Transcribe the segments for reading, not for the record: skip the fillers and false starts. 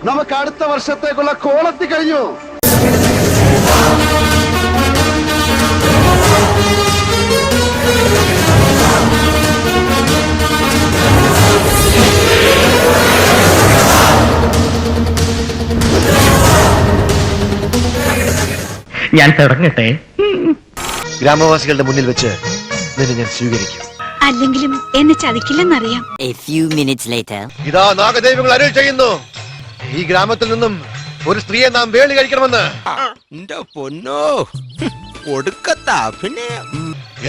നമുക്ക് അടുത്ത വർഷത്തേക്കുള്ള കോളത്തി കഴിഞ്ഞു. ഞാൻ തുടങ്ങട്ടെ. ഗ്രാമവാസികളുടെ മുന്നിൽ വെച്ച് നിന്നെ ഞാൻ സ്വീകരിക്കും. അല്ലെങ്കിലും എന്നെ ചതിക്കില്ലെന്നറിയാം. ഇതാ നാഗദൈവങ്ങൾ അരുൾ ചെയ്യുന്നു, ഈ ഗ്രാമത്തിൽ നിന്നും ഒരു സ്ത്രീയെ നാം വേളി കഴിക്കണമെന്ന്. പൊന്നോ ഒടുക്കത്താ. പിന്നെ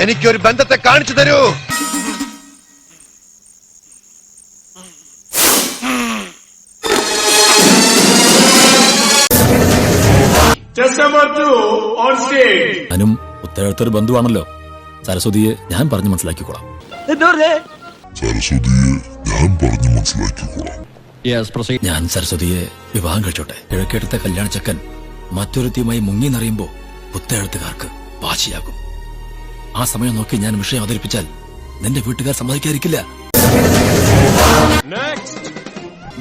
എനിക്കൊരു ബന്ധത്തെ കാണിച്ചു തരൂ. ഞാനും ഉത്തരവാദിത്തൊരു ബന്ധുവാണല്ലോ. സരസ്വതിയെ ഞാൻ പറഞ്ഞു മനസ്സിലാക്കിക്കോളാം. ഞാൻ സരസ്വതിയെ വിവാഹം കഴിച്ചോട്ടെ. കിഴക്കേട്ടത്തെ കല്യാണ ചക്കൻ മറ്റൊരുത്തിയുമായി മുങ്ങി നിറയുമ്പോ പുത്തേഴത്തുകാർക്ക് വാശിയാകും. ആ സമയം നോക്കി ഞാൻ വിഷയം അവതരിപ്പിച്ചാൽ നിന്റെ വീട്ടുകാർ സമ്മതിക്കാതിരിക്കില്ല.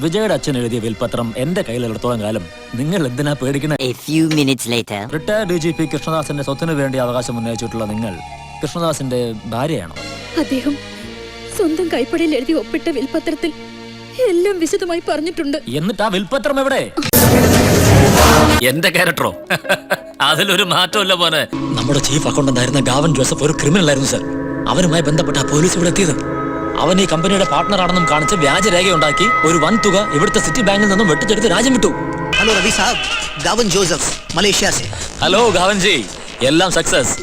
വിജയുടെ അച്ഛൻ എഴുതിയ വിൽപത്രം എന്റെ കയ്യിലെടുത്തോളം കാലം നിങ്ങൾ എന്തിനാ പേടിക്കണേ? റിട്ടയർഡ് DGP കൃഷ്ണദാസിന്റെ സ്വത്തിന് വേണ്ടി അവകാശം ഉന്നയിച്ചിട്ടുള്ള നിങ്ങൾ കൃഷ്ണദാസിന്റെ ഭാര്യയാണോ? അദ്ദേഹം സ്വന്തം കൈപ്പടയിൽ എഴുതി ഒപ്പിട്ട വിൽപത്രത്തിൽ എല്ലാം വിശദമായി പറഞ്ഞിട്ടുണ്ട്. എന്നിട്ട് ആ വിൽപത്രം എവിടെ? എന്റെ ക്യാരക്ടറോ? അതിലൊരു മാറ്റമല്ല പോലെ. നമ്മുടെ ചീഫ് അക്കൗണ്ടന്റ് ആയിരുന്ന ഗാവൻ ജോസഫ് ഒരു ക്രിമിനൽ ആയിരുന്നു സർ. അവനുമായി ബന്ധപ്പെട്ട പോലീസ് ഇവിടെ എത്തിയത്. അവൻ ഈ കമ്പനിയുടെ പാർട്ണർ ആണെന്നും കാണിച്ച് വ്യാജരേഖയുണ്ടാക്കി ഒരു വൻ തുക ഇവിടുത്തെ സിറ്റി ബാങ്കിൽ നിന്നും വെട്ടിച്ചെടുത്ത് രാജ്യം വിട്ടു. ഹലോ രവി സാബ്, ഗാവൻ ജോസഫ് മലേഷ്യ സെ. ഹലോ ഗാവൻ ജി, എല്ലാം സക്സസ്.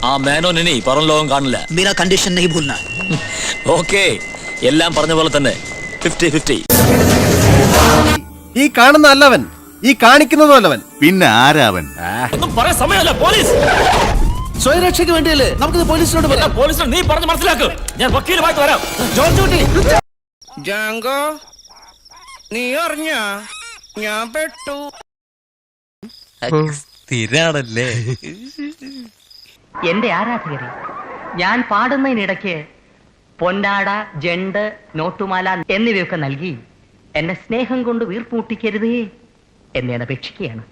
ആ മേനോൻ ഇനി പുറം ലോകം കാണില്ല. मेरा कंडीशन नहीं भूलना. ഓക്കെ, എല്ലാം പറഞ്ഞ പോലെ തന്നെ 50-50. ഈ കാണുന്ന അല്ലവൻ, ഈ കാണിക്കുന്നതും അല്ലവൻ. പിന്നെ ആരാവൻ? ഒന്നും പറയാൻ സമയമല്ല. പോലീസ് സ്വയരക്ഷയ്ക്ക് വേണ്ടിയല്ലേ നമുക്കിത് പോലീസിനോട് പറയാം. പോലീസിനോട് നീ പറഞ്ഞ് മനസ്സിലാക്കും. ഞാൻ വക്കീലുമായിട്ട് വരാം. ജാങ്കോ, നീ അറിഞ്ഞ ഞാൻ പെട്ടു. സ്ഥിരാണല്ലേ എന്റെ ആരാധകരെ, ഞാൻ പാടുന്നതിനിടയ്ക്ക് പൊന്നാട, ജണ്ട്, നോട്ടുമാല എന്നിവയൊക്കെ നൽകി എന്നെ സ്നേഹം കൊണ്ട് വീർപ്പൂട്ടിക്കരുതേ എന്ന് ഞാൻ അപേക്ഷിക്കുകയാണ്.